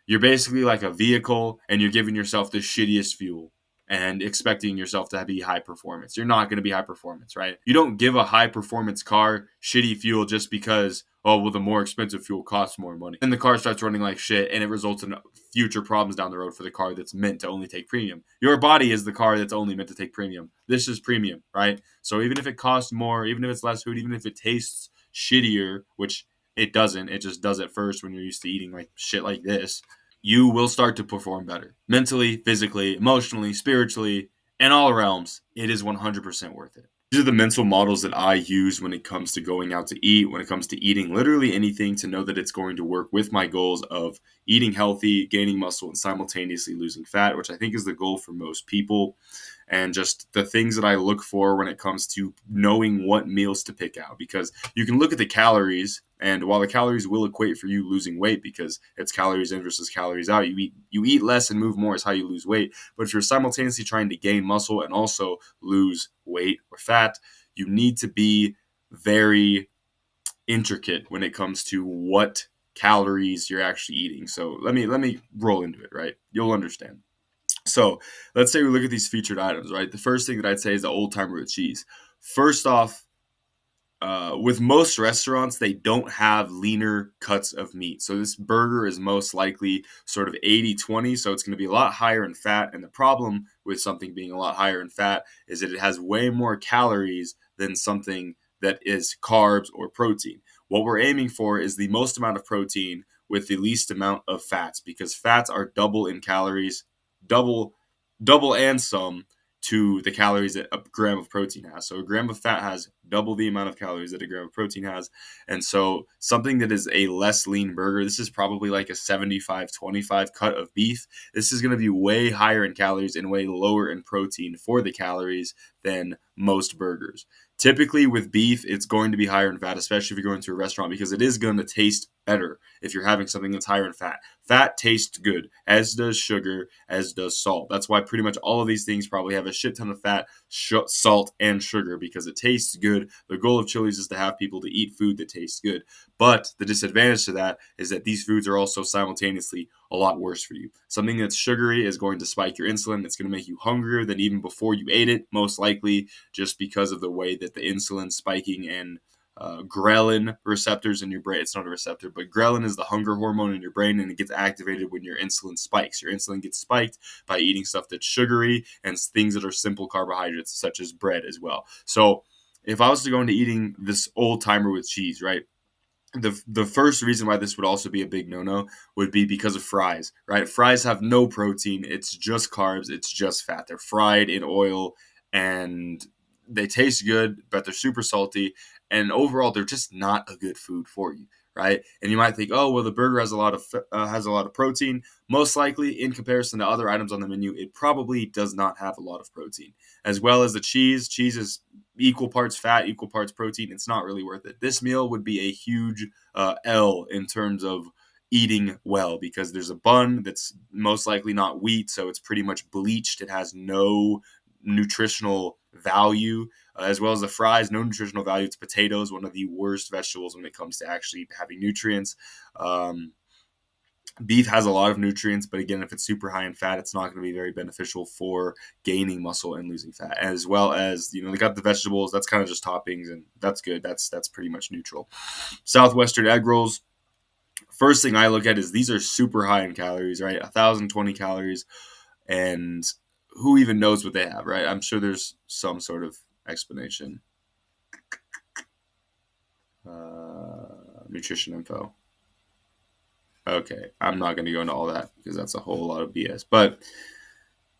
You're basically like a vehicle, and you're giving yourself the shittiest fuel and expecting yourself to be high performance. You're not going to be high performance, right? You don't give a high performance car shitty fuel just because, oh, well, the more expensive fuel costs more money. And the car starts running like shit, and it results in future problems down the road for the car that's meant to only take premium. Your body is the car that's only meant to take premium. This is premium, right? So even if it costs more, even if it's less food, even if it tastes shittier, which it doesn't, it just does at first when you're used to eating like shit like this, you will start to perform better mentally, physically, emotionally, spiritually, in all realms. It is 100% worth it. These are the mental models that I use when it comes to going out to eat, when it comes to eating literally anything, to know that it's going to work with my goals of eating healthy, gaining muscle, and simultaneously losing fat, which I think is the goal for most people. And just the things that I look for when it comes to knowing what meals to pick out, because you can look at the calories, and while the calories will equate for you losing weight because it's calories in versus calories out, you eat less and move more is how you lose weight. But if you're simultaneously trying to gain muscle and also lose weight or fat, you need to be very intricate when it comes to what calories you're actually eating. So let me roll into it, right? You'll understand. So let's say we look at these featured items, right? The first thing that I'd say is the old timer with cheese. First off, with most restaurants, they don't have leaner cuts of meat. So this burger is most likely sort of 80-20. So it's going to be a lot higher in fat. And the problem with something being a lot higher in fat is that it has way more calories than something that is carbs or protein. What we're aiming for is the most amount of protein with the least amount of fats, because fats are double in calories, double and some to the calories that a gram of protein has. So a gram of fat has double the amount of calories that a gram of protein has. And so something that is a less lean burger, this is probably like a 75-25 cut of beef. This is going to be way higher in calories and way lower in protein for the calories than most burgers. Typically with beef, it's going to be higher in fat, especially if you're going to a restaurant, because it is going to taste better if you're having something that's higher in fat. Fat tastes good, as does sugar, as does salt. That's why pretty much all of these things probably have a shit ton of fat, salt, and sugar, because it tastes good. The goal of Chili's is to have people to eat food that tastes good. But the disadvantage to that is that these foods are also simultaneously a lot worse for you. Something that's sugary is going to spike your insulin. It's going to make you hungrier than even before you ate it, most likely, just because of the way that the insulin spiking and ghrelin receptors in your brain. It's not a receptor, but ghrelin is the hunger hormone in your brain, and it gets activated when your insulin spikes. Your insulin gets spiked by eating stuff that's sugary and things that are simple carbohydrates, such as bread as well. So if I was to go into eating this old timer with cheese, right? The first reason why this would also be a big no-no would be because of fries, right? Fries have no protein. It's just carbs. It's just fat. They're fried in oil, and they taste good, but they're super salty. And overall, they're just not a good food for you, right? And you might think, oh, well, the burger has a lot of protein. Most likely, in comparison to other items on the menu, it probably does not have a lot of protein. As well as the cheese. Cheese is equal parts fat, equal parts protein. It's not really worth it. This meal would be a huge L in terms of eating well, because there's a bun that's most likely not wheat, so it's pretty much bleached. It has no nutritional value, as well as the fries, no nutritional value. It's potatoes, one of the worst vegetables when it comes to actually having nutrients. Beef has a lot of nutrients, but again, if it's super high in fat, it's not going to be very beneficial for gaining muscle and losing fat. As well as, they got the vegetables. That's kind of just toppings, and that's good. That's pretty much neutral. Southwestern egg rolls. First thing I look at is these are super high in calories, right? 1,020 calories, and who even knows what they have, right? I'm sure there's some sort of explanation. Nutrition info. Okay, I'm not going to go into all that because that's a whole lot of BS. But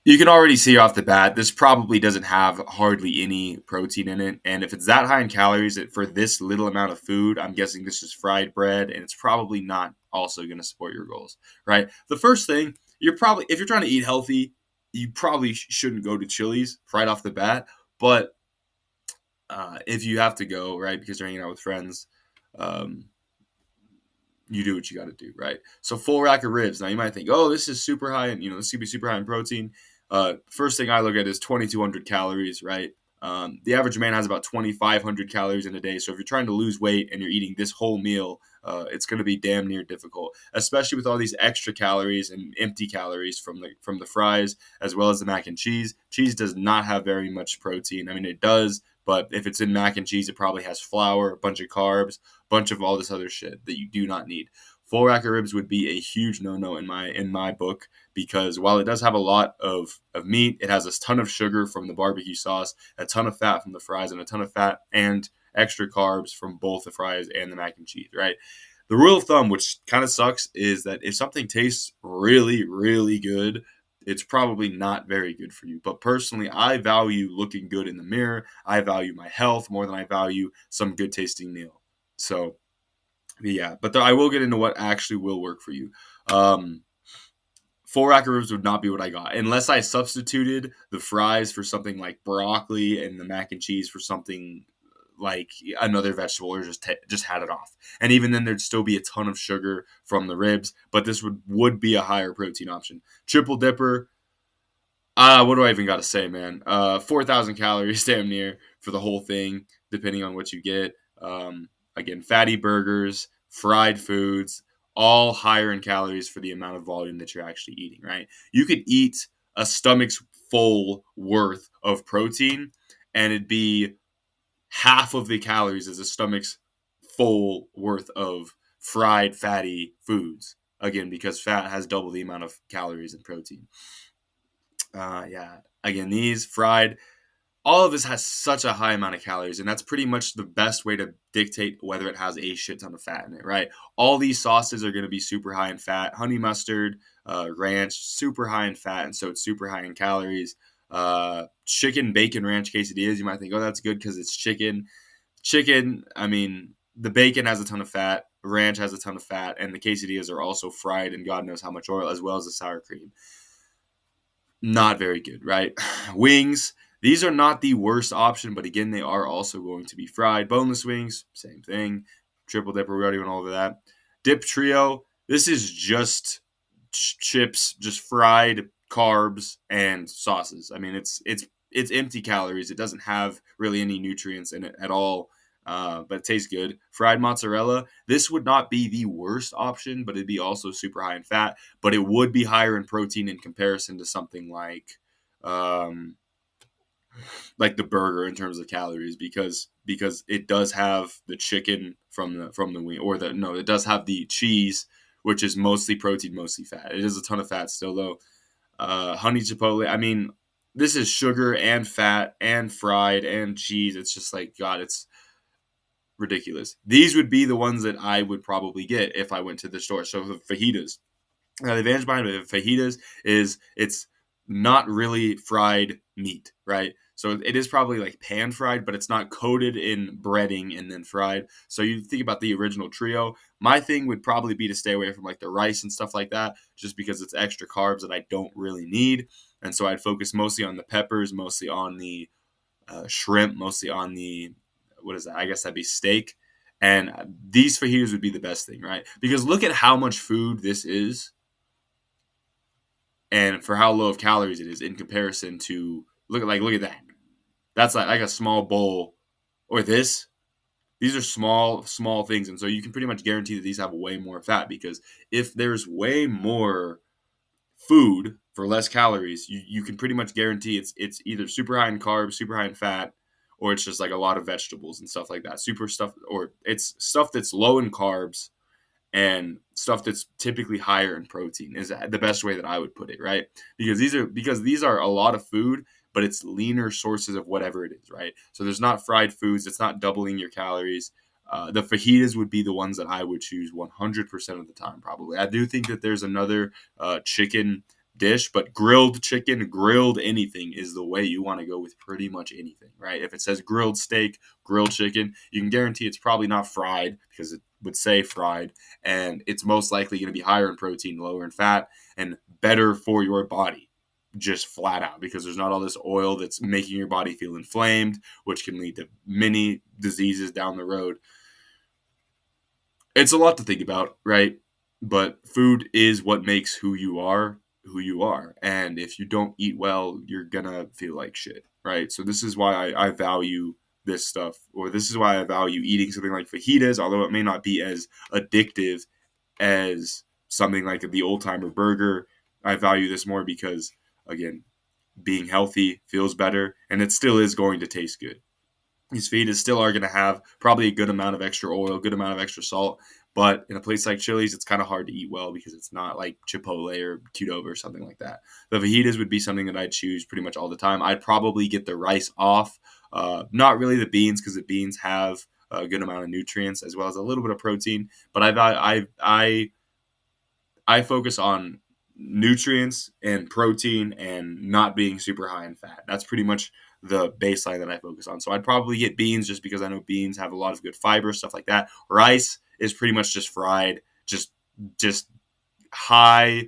you can already see off the bat, this probably doesn't have hardly any protein in it. And if it's that high in calories for this little amount of food, I'm guessing this is fried bread, and it's probably not also going to support your goals, right? The first thing, if you're trying to eat healthy, you probably shouldn't go to Chili's right off the bat. But if you have to go, right, because you're hanging out with friends, you do what you got to do, right? So full rack of ribs. Now you might think, oh, this is super high, and this could be super high in protein. First thing I look at is 2,200 calories, right? The average man has about 2,500 calories in a day. So if you're trying to lose weight and you're eating this whole meal, it's going to be damn near difficult, especially with all these extra calories and empty calories from the fries as well as the mac and cheese. Cheese does not have very much protein. I mean, it does, but if it's in mac and cheese, it probably has flour, a bunch of carbs, a bunch of all this other shit that you do not need. Full rack of ribs would be a huge no-no in my book, because while it does have a lot of meat, it has a ton of sugar from the barbecue sauce, a ton of fat from the fries, and a ton of fat and extra carbs from both the fries and the mac and cheese, right? The rule of thumb, which kind of sucks, is that if something tastes really, really good, it's probably not very good for you. But personally, I value looking good in the mirror. I value my health more than I value some good tasting meal. So, yeah, but I will get into what actually will work for you. Full rack of ribs would not be what I got unless I substituted the fries for something like broccoli and the mac and cheese for something like another vegetable, or just had it off. And even then, there'd still be a ton of sugar from the ribs, but this would be a higher protein option. Triple dipper. What do I even got to say, man? 4,000 calories, damn near, for the whole thing, depending on what you get. Again, fatty burgers, fried foods, all higher in calories for the amount of volume that you're actually eating, right? You could eat a stomach's full worth of protein, and it'd be half of the calories as a stomach's full worth of fried fatty foods. Again, because fat has double the amount of calories and protein. Yeah. Again, these fried, all of this has such a high amount of calories, and that's pretty much the best way to dictate whether it has a shit ton of fat in it, right? All these sauces are going to be super high in fat. Honey mustard, ranch, super high in fat, and so it's super high in calories. Chicken bacon ranch quesadillas, you might think, oh, that's good because it's chicken. Chicken, I mean, the bacon has a ton of fat, ranch has a ton of fat, and the quesadillas are also fried in God knows how much oil, as well as the sour cream. Not very good, right? Wings, these are not the worst option, but again, they are also going to be fried. Boneless wings, same thing. Triple dipper, we already went over that. Dip trio, this is just chips, just fried carbs and sauces. I mean, it's empty calories. It doesn't have really any nutrients in it at all. But it tastes good. Fried mozzarella, this would not be the worst option, but it'd be also super high in fat, but it would be higher in protein in comparison to something like the burger in terms of calories, because it does have the chicken from the wing, or it does have the cheese, which is mostly protein, mostly fat. It is a ton of fat still though. Honey chipotle, I mean, this is sugar and fat and fried and cheese. It's just like, God, it's ridiculous. These would be the ones that I would probably get if I went to the store. So the fajitas. Now, the advantage behind fajitas is it's not really fried meat, right? So it is probably like pan fried, but it's not coated in breading and then fried. So you think about the original trio. My thing would probably be to stay away from like the rice and stuff like that, just because it's extra carbs that I don't really need. And so I'd focus mostly on the peppers, mostly on the shrimp, mostly on the, what is that? I guess that'd be steak. And these fajitas would be the best thing, right? Because look at how much food this is, and for how low of calories it is in comparison to look at that. That's like a small bowl, or this. These are small things, and so you can pretty much guarantee that these have way more fat, because if there's way more food for less calories, you can pretty much guarantee it's either super high in carbs, super high in fat, or it's just like a lot of vegetables and stuff like that. Super stuff, or it's stuff that's low in carbs and stuff that's typically higher in protein is the best way that I would put it, right? Because these are a lot of food, but it's leaner sources of whatever it is, right? So there's not fried foods, it's not doubling your calories. The fajitas would be the ones that I would choose 100% of the time, probably. I do think that there's another chicken dish, but grilled chicken, grilled anything is the way you want to go with pretty much anything, right? If it says grilled steak, grilled chicken, you can guarantee it's probably not fried, because it would say fried, and it's most likely going to be higher in protein, lower in fat, and better for your body, just flat out, because there's not all this oil that's making your body feel inflamed, which can lead to many diseases down the road. It's a lot to think about, right? But food is what makes who you are. who you are. And if you don't eat well, you're gonna feel like shit, right? So this is why I value this stuff, or this is why I value eating something like fajitas, although it may not be as addictive as something like the old timer burger. I value this more because, again, being healthy feels better, and it still is going to taste good. These fajitas still are going to have probably a good amount of extra oil, good amount of extra salt. But in a place like Chili's, it's kind of hard to eat well because it's not like Chipotle or Qdoba or something like that. The fajitas would be something that I'd choose pretty much all the time. I'd probably get the rice off, not really the beans, because the beans have a good amount of nutrients as well as a little bit of protein. But I focus on nutrients and protein and not being super high in fat. That's pretty much the baseline that I focus on. So I'd probably get beans just because I know beans have a lot of good fiber, stuff like that. Rice is pretty much just fried, just high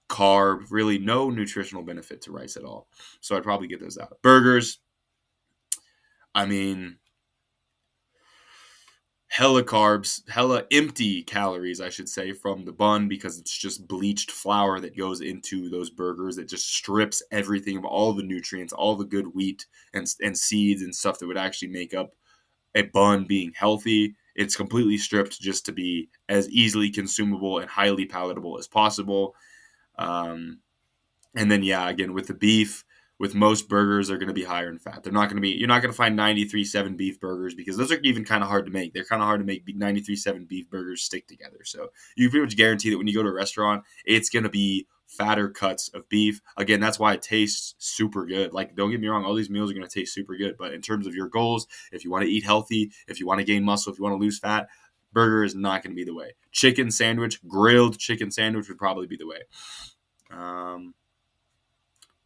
carb, really no nutritional benefit to rice at all. So I'd probably get those out. Burgers, I mean, hella carbs, hella empty calories, I should say, from the bun, because it's just bleached flour that goes into those burgers. It just strips everything of all the nutrients, all the good wheat and seeds and stuff that would actually make up a bun being healthy. It's completely stripped just to be as easily consumable and highly palatable as possible. And then, yeah, again, with the beef, with most burgers, they're going to be higher in fat. You're not going to find 93.7 beef burgers, because those are even kind of hard to make. They're kind of hard to make 93.7 beef burgers stick together. So you pretty much guarantee that when you go to a restaurant, it's going to be fatter cuts of beef. Again, that's why it tastes super good. Like, don't get me wrong, all these meals are going to taste super good. But in terms of your goals, if you want to eat healthy, if you want to gain muscle, if you want to lose fat, burger is not going to be the way. Chicken sandwich, grilled chicken sandwich would probably be the way.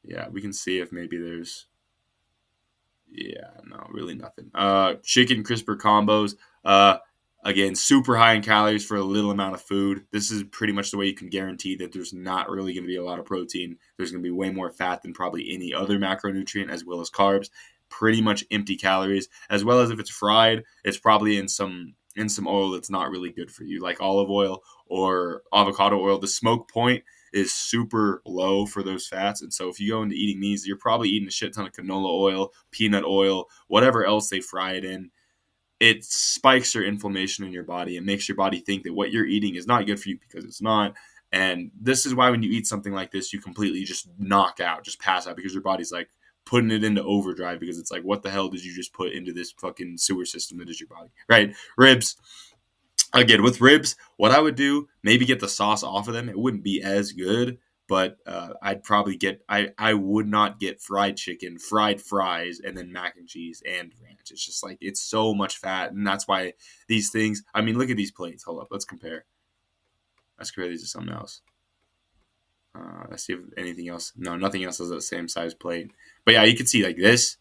Yeah, we can see if maybe there's. Yeah, no, really nothing. Chicken crisper combos. Again, super high in calories for a little amount of food. This is pretty much the way you can guarantee that there's not really going to be a lot of protein. There's going to be way more fat than probably any other macronutrient, as well as carbs. Pretty much empty calories, as well as if it's fried, it's probably in some oil that's not really good for you, like olive oil or avocado oil. The smoke point is super low for those fats. And so if you go into eating these, you're probably eating a shit ton of canola oil, peanut oil, whatever else they fry it in. It spikes your inflammation in your body. It makes your body think that what you're eating is not good for you, because it's not. And this is why when you eat something like this, you completely just knock out, just pass out, because your body's like putting it into overdrive, because it's like, what the hell did you just put into this fucking sewer system that is your body, right? Ribs. Again, with ribs, what I would do, maybe get the sauce off of them. It wouldn't be as good, but I'd probably I would not get fried chicken, fried fries, and then mac and cheese and ranch. It's just like, it's so much fat. And that's why these things, I mean, look at these plates. Hold up. Let's compare. Let's compare these to something else. Let's see if anything else. No, nothing else has the same size plate. But yeah, you can see like this.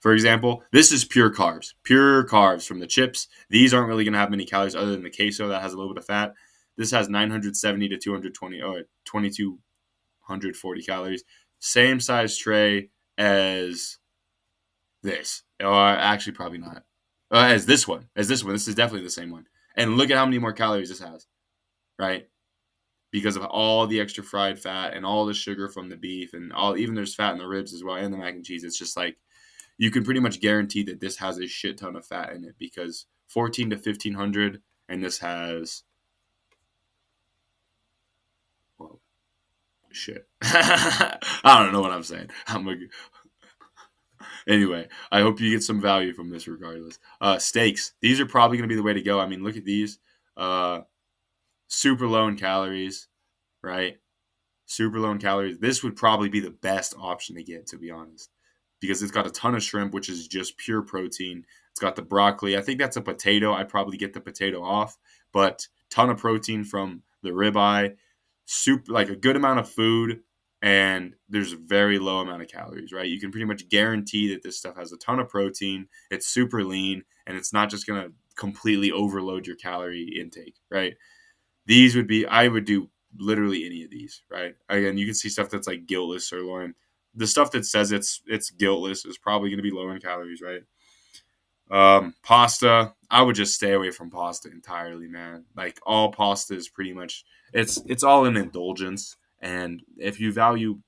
For example, this is pure carbs from the chips. These aren't really going to have many calories other than the queso that has a little bit of fat. This has 970 to 220, 2240 calories. Same size tray as this. Or actually, probably not. As this one. This is definitely the same one. And look at how many more calories this has, right? Because of all the extra fried fat and all the sugar from the beef, and even there's fat in the ribs as well, and the mac and cheese. It's just like, you can pretty much guarantee that this has a shit ton of fat in it, because 14 to 1500, and this has, well, shit. I don't know what I'm saying. Anyway, I hope you get some value from this regardless. Steaks. These are probably going to be the way to go. I mean, look at these. Super low in calories, right? Super low in calories. This would probably be the best option to get, to be honest, because it's got a ton of shrimp, which is just pure protein. It's got the broccoli. I think that's a potato. I'd probably get the potato off, but ton of protein from the ribeye. Soup, like a good amount of food, and there's a very low amount of calories, right? You can pretty much guarantee that this stuff has a ton of protein. It's super lean, and it's not just going to completely overload your calorie intake, right? I would do literally any of these, right? Again, you can see stuff that's like guiltless sirloin. The stuff that says it's guiltless is probably going to be low in calories, right? Pasta, I would just stay away from pasta entirely, man. Like, all pasta is pretty much, it's all an indulgence, And if you value,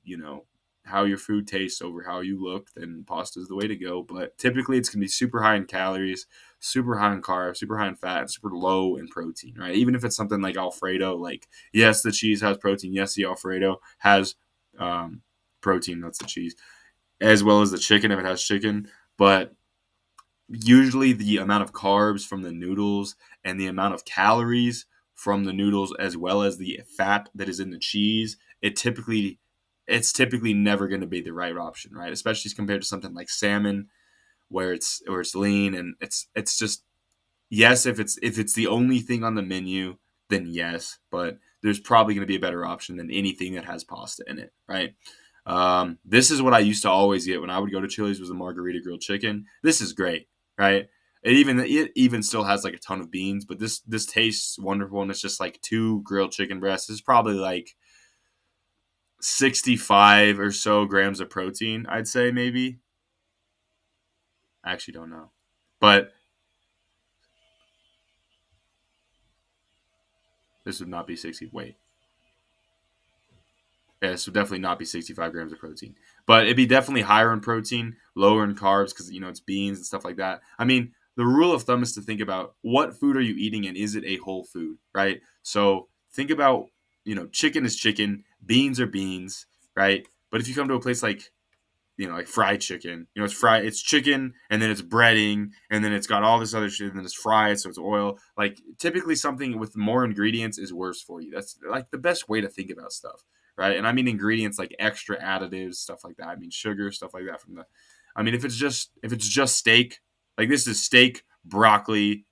how your food tastes over how you look, then pasta is the way to go. But typically, it's going to be super high in calories, super high in carbs, super high in fat, and super low in protein, right? Even if it's something like Alfredo, like, yes, the cheese has protein. Yes, the Alfredo has protein. That's the cheese, as well as the chicken if it has chicken. But usually the amount of carbs from the noodles and the amount of calories from the noodles, as well as the fat that is in the cheese, it's typically never going to be the right option, right? Especially compared to something like salmon, where it's lean, and it's just, yes, if it's the only thing on the menu, then yes, but there's probably going to be a better option than anything that has pasta in it, right? This is what I used to always get when I would go to Chili's, was a margarita grilled chicken. This is great, right? It even still has like a ton of beans, but this tastes wonderful, and it's just like two grilled chicken breasts. It's probably like 65 or so grams of protein, I'd say, maybe. I actually don't know, but this would not be 60. Wait, yeah, this would definitely not be 65 grams of protein, but it'd be definitely higher in protein, lower in carbs, because it's beans and stuff like that. I mean, the rule of thumb is to think about what food are you eating, and is it a whole food, right? So think about, chicken is chicken, beans are beans, right? But if you come to a place like fried chicken. It's fried, it's chicken, and then it's breading, and then it's got all this other shit, and then it's fried, so it's oil. Like, typically something with more ingredients is worse for you. That's like the best way to think about stuff, right? And I mean ingredients like extra additives, stuff like that. I mean sugar, stuff like that I mean, if it's just steak, like this is steak, broccoli,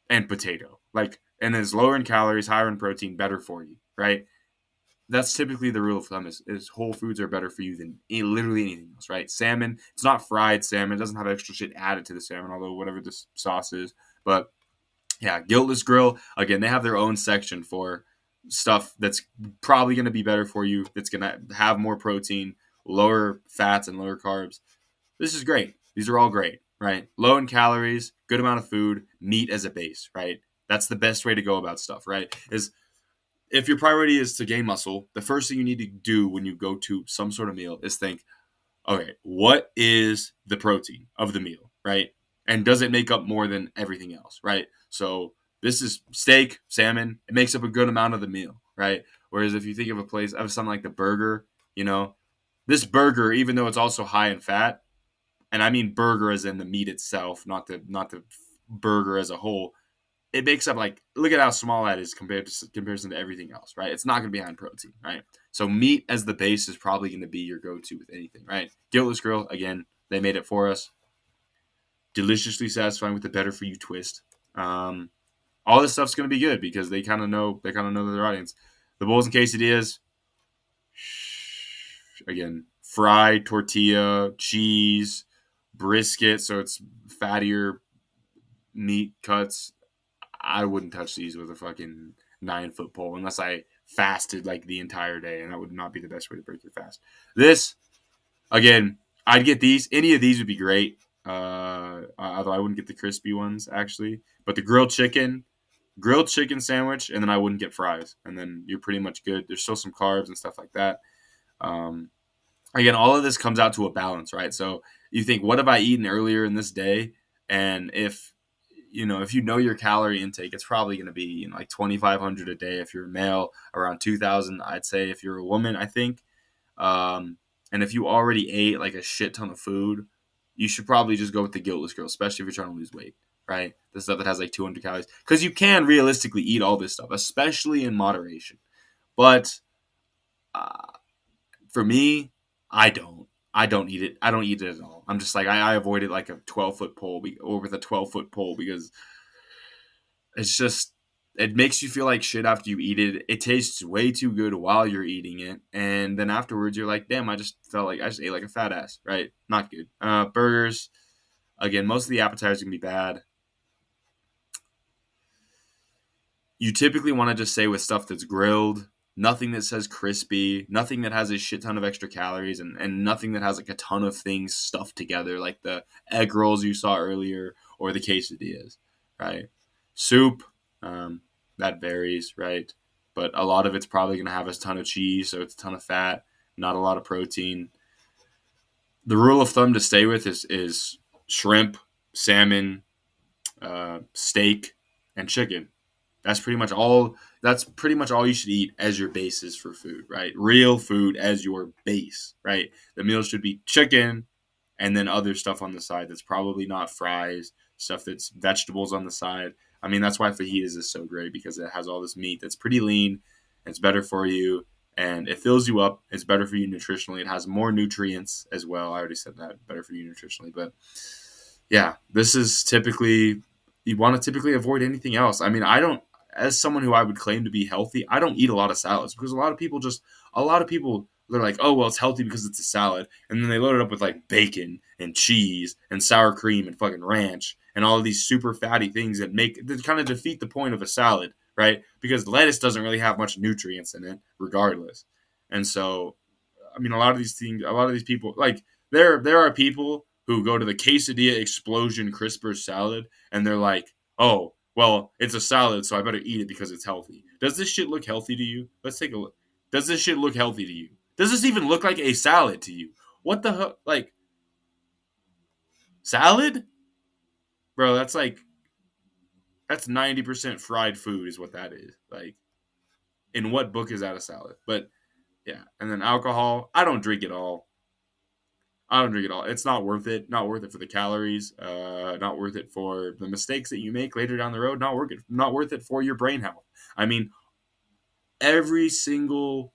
and potato. Like, and it's lower in calories, higher in protein, better for you, right? That's typically the rule of thumb, is whole foods are better for you than literally anything else, right? Salmon, it's not fried salmon. It doesn't have extra shit added to the salmon, although whatever this sauce is. But yeah, Guiltless Grill, again, they have their own section for stuff that's probably going to be better for you, that's going to have more protein, lower fats, and lower carbs. This is great. These are all great, right? Low in calories, good amount of food, meat as a base, right? That's the best way to go about stuff, right? Is if your priority is to gain muscle, the first thing you need to do when you go to some sort of meal is think, okay, what is the protein of the meal, right? And does it make up more than everything else, right? So this is steak, salmon. It makes up a good amount of the meal, right? Whereas if you think of a place of something like the burger, this burger, even though it's also high in fat, and I mean burger as in the meat itself, not the burger as a whole, it makes up, like, look at how small that is compared to comparison to everything else, right? It's not going to be high in protein, right? So meat as the base is probably going to be your go-to with anything, right? Guiltless Grill, again, they made it for us. Deliciously satisfying with the better for you twist. All this stuff's going to be good because they kind of know their audience. The bowls and quesadillas, again, fried tortilla, cheese, brisket, so it's fattier meat cuts. I wouldn't touch these with a fucking 9-foot pole unless I fasted like the entire day, and that would not be the best way to break your fast. This, again, I'd get these. Any of these would be great. Although I wouldn't get the crispy ones actually, but the grilled chicken sandwich, and then I wouldn't get fries, and then you're pretty much good. There's still some carbs and stuff like that. Again, all of this comes out to a balance, right? So you think, what have I eaten earlier in this day? And if you know your calorie intake, it's probably going to be like 2,500 a day if you're a male, around 2,000, I'd say, if you're a woman, I think. And if you already ate like a shit ton of food, you should probably just go with the Guiltless Grill, especially if you're trying to lose weight, right? The stuff that has like 200 calories, because you can realistically eat all this stuff, especially in moderation. But uh, for me, I don't. I don't eat it. I don't eat it at all. I'm just like, I avoid it like a 12-foot pole, or with a 12-foot pole, because it's just, it makes you feel like shit after you eat it. It tastes way too good while you're eating it, and then afterwards you're like, damn, I just felt like I just ate like a fat ass, right? Not good. Burgers, again, most of the appetizers can be bad. You typically want to just say with stuff that's grilled, nothing that says crispy, nothing that has a shit ton of extra calories, and nothing that has like a ton of things stuffed together, like the egg rolls you saw earlier or the quesadillas, right? Soup, that varies, right? but a lot of it's probably going to have a ton of cheese, so it's a ton of fat, not a lot of protein. The rule of thumb to stay with is shrimp, salmon, steak, and chicken. That's pretty much all. That's pretty much all you should eat as your basis for food, right? Real food as your base, right? The meal should be chicken, and then other stuff on the side that's probably not fries, stuff that's vegetables on the side. I mean, that's why fajitas is so great, because it has all this meat that's pretty lean, it's better for you, and it fills you up. It's better for you nutritionally. It has more nutrients as well. I already said that, better for you nutritionally. But yeah, this is typically, you want to typically avoid anything else. I mean, I don't, as someone who I would claim to be healthy, I don't eat a lot of salads, because a lot of people, they're like, oh, well, it's healthy because it's a salad. And then they load it up with like bacon and cheese and sour cream and fucking ranch and all of these super fatty things that kind of defeat the point of a salad, right? Because lettuce doesn't really have much nutrients in it regardless. And so, I mean, a lot of these people, like, there are people who go to the quesadilla explosion crisper salad and they're like, oh, well, it's a salad, so I better eat it because it's healthy. Does this shit look healthy to you? Let's take a look. Does this shit look healthy to you? Does this even look like a salad to you? What the hell? Like, salad? Bro, that's 90% fried food is what that is. Like, in what book is that a salad? But yeah, and then alcohol, I don't drink it all. I don't drink it all. It's not worth it. Not worth it for the calories. Not worth it for the mistakes that you make later down the road. Not worth it for your brain health. I mean, every single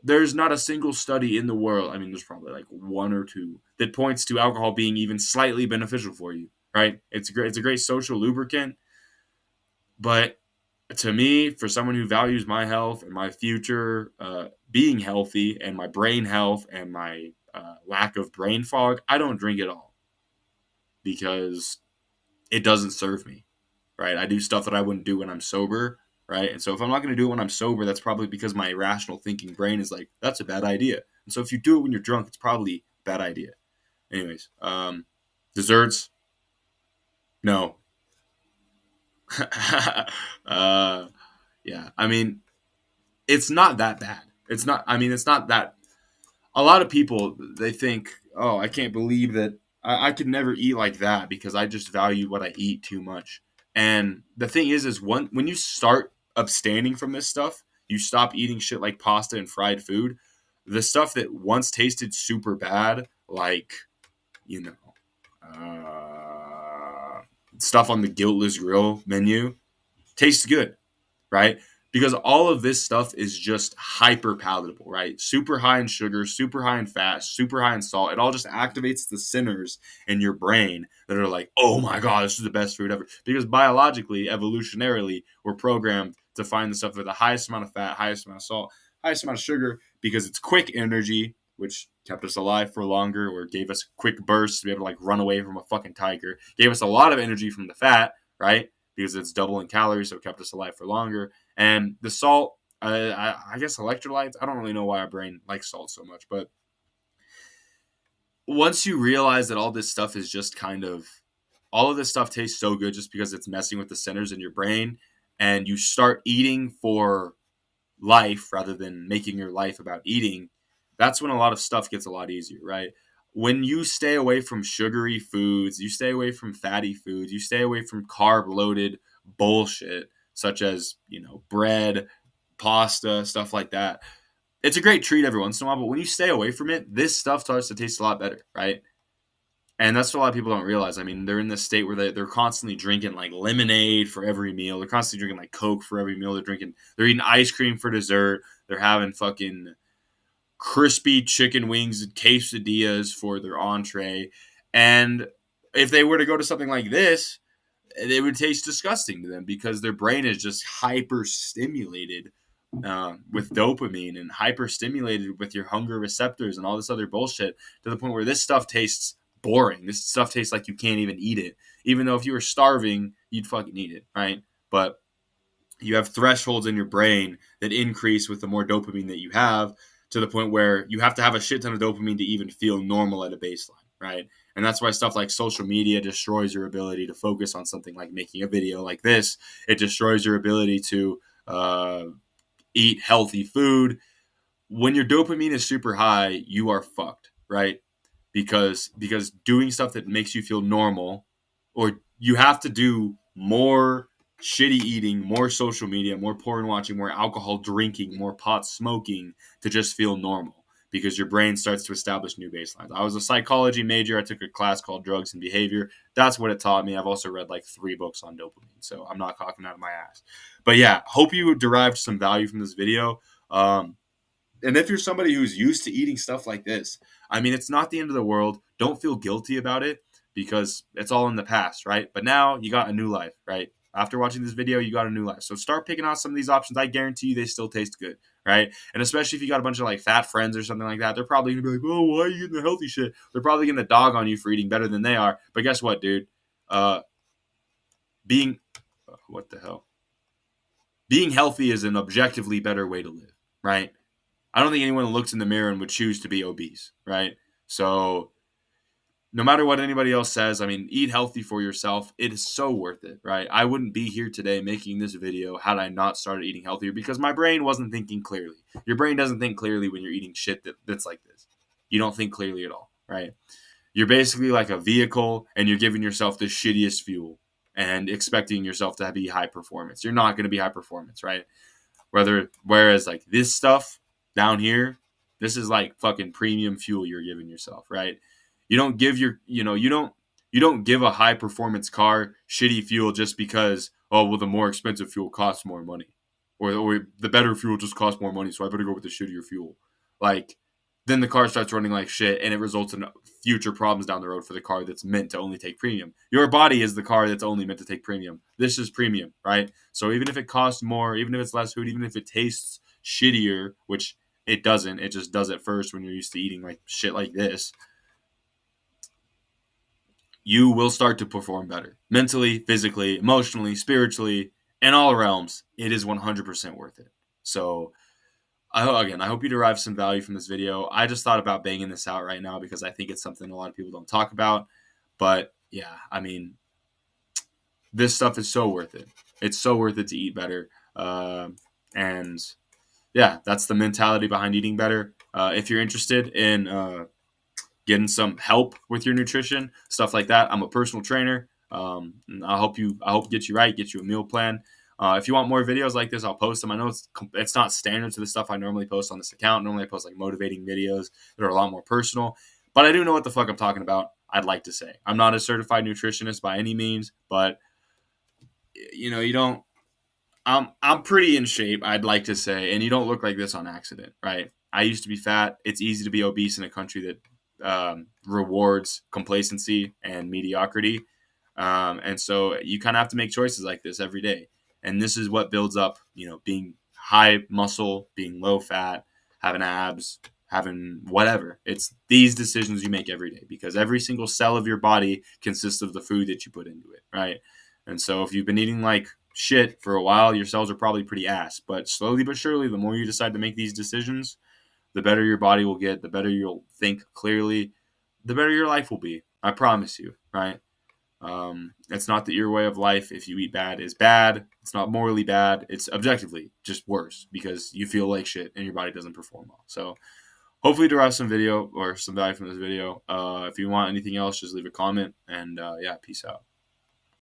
there's not a single study in the world. I mean, there's probably like one or two that points to alcohol being even slightly beneficial for you. Right? It's great. It's a great social lubricant, but to me, for someone who values my health and my future being healthy and my brain health and my lack of brain fog, I don't drink it all because it doesn't serve me, right? I do stuff that I wouldn't do when I'm sober, right? And so if I'm not going to do it when I'm sober, that's probably because my rational thinking brain is like, that's a bad idea. And so if you do it when you're drunk, it's probably a bad idea. Anyways, desserts, no. Yeah, I mean, it's not that bad. It's not that. A lot of people, they think, oh, I can't believe that I could never eat like that because I just value what I eat too much. And the thing is when you start abstaining from this stuff, you stop eating shit like pasta and fried food. The stuff that once tasted super bad, like, you know, stuff on the Guiltless Grill menu, tastes good, right? Because all of this stuff is just hyper palatable, right? Super high in sugar, super high in fat, super high in salt. It all just activates the centers in your brain that are like, oh my God, this is the best food ever. Because biologically, evolutionarily, we're programmed to find the stuff with the highest amount of fat, highest amount of salt, highest amount of sugar, because it's quick energy, which kept us alive for longer or gave us quick bursts to be able to like run away from a fucking tiger. Gave us a lot of energy from the fat, right? Because it's double in calories, so it kept us alive for longer. And the salt, I guess electrolytes, I don't really know why our brain likes salt so much. But once you realize that all this stuff is just all of this stuff tastes so good just because it's messing with the centers in your brain, and you start eating for life rather than making your life about eating, that's when a lot of stuff gets a lot easier, right? When you stay away from sugary foods, you stay away from fatty foods, you stay away from carb-loaded bullshit, such as, bread, pasta, stuff like that. It's a great treat every once in a while, but when you stay away from it, this stuff starts to taste a lot better, right? And that's what a lot of people don't realize. I mean, they're in this state where they're constantly drinking like lemonade for every meal. They're constantly drinking like Coke for every meal. They're eating ice cream for dessert. They're having fucking crispy chicken wings and quesadillas for their entree. And if they were to go to something like this, it would taste disgusting to them because their brain is just hyper stimulated with dopamine and hyper stimulated with your hunger receptors and all this other bullshit to the point where this stuff tastes boring. This stuff tastes like you can't even eat it. Even though if you were starving, you'd fucking eat it, right? But you have thresholds in your brain that increase with the more dopamine that you have, to the point where you have to have a shit ton of dopamine to even feel normal at a baseline, right? And that's why stuff like social media destroys your ability to focus on something like making a video like this. It destroys your ability to uh, eat healthy food. When your dopamine is super high, you are fucked, right? Because doing stuff that makes you feel normal, or you have to do more shitty eating, more social media, more porn watching, more alcohol drinking, more pot smoking to just feel normal, because your brain starts to establish new baselines. I was a psychology major. I took a class called Drugs and Behavior. That's what it taught me. I've also read like 3 books on dopamine, so I'm not talking out of my ass. But yeah, hope you derived some value from this video. And if you're somebody who's used to eating stuff like this, I mean, it's not the end of the world. Don't feel guilty about it, because it's all in the past, right? But now you got a new life, right? After watching this video, you got a new life. So start picking out some of these options. I guarantee you they still taste good, right? And especially if you got a bunch of like fat friends or something like that, they're probably gonna be like, "Oh, why are you eating the healthy shit?" They're probably gonna dog on you for eating better than they are. But guess what, dude? Uh, being what the hell? Being healthy is an objectively better way to live, right? I don't think anyone looks in the mirror and would choose to be obese, right? So no matter what anybody else says, I mean, eat healthy for yourself. It is so worth it, right? I wouldn't be here today making this video had I not started eating healthier, because my brain wasn't thinking clearly. Your brain doesn't think clearly when you're eating shit that's like this. You don't think clearly at all, right? You're basically like a vehicle, and you're giving yourself the shittiest fuel and expecting yourself to be high performance. You're not going to be high performance, right? Whereas like this stuff down here, this is like fucking premium fuel you're giving yourself, right? You don't give your, you don't give a high performance car shitty fuel just because, oh well, the more expensive fuel costs more money, or the better fuel just costs more money, so I better go with the shittier fuel. Like, then the car starts running like shit, and it results in future problems down the road for the car that's meant to only take premium. Your body is the car that's only meant to take premium. This is premium, right? So even if it costs more, even if it's less food, even if it tastes shittier, which it doesn't, it just does at first when you're used to eating like shit like this, you will start to perform better mentally, physically, emotionally, spiritually, in all realms. It is 100% worth it. So I hope you derive some value from this video. I just thought about banging this out right now because I think it's something a lot of people don't talk about. But yeah, I mean, this stuff is so worth it. It's so worth it to eat better. And yeah, that's the mentality behind eating better. If you're interested in getting some help with your nutrition, stuff like that, I'm a personal trainer. I hope get you right, get you a meal plan. If you want more videos like this, I'll post them. I know it's not standard to the stuff I normally post on this account. Normally I post like motivating videos that are a lot more personal, but I do know what the fuck I'm talking about. I'd like to say I'm not a certified nutritionist by any means, but you don't. I'm pretty in shape, I'd like to say, and you don't look like this on accident, right? I used to be fat. It's easy to be obese in a country that rewards complacency and mediocrity. And so you kind of have to make choices like this every day. And this is what builds up, being high muscle, being low fat, having abs, having whatever. It's these decisions you make every day, because every single cell of your body consists of the food that you put into it, right? And so if you've been eating like shit for a while, your cells are probably pretty ass. But slowly but surely, the more you decide to make these decisions, the better your body will get, the better you'll think clearly, the better your life will be. I promise you, right? It's not that your way of life, if you eat bad, is bad. It's not morally bad. It's objectively just worse because you feel like shit and your body doesn't perform well. So hopefully derive some video or some value from this video. If you want anything else, just leave a comment. And yeah, peace out.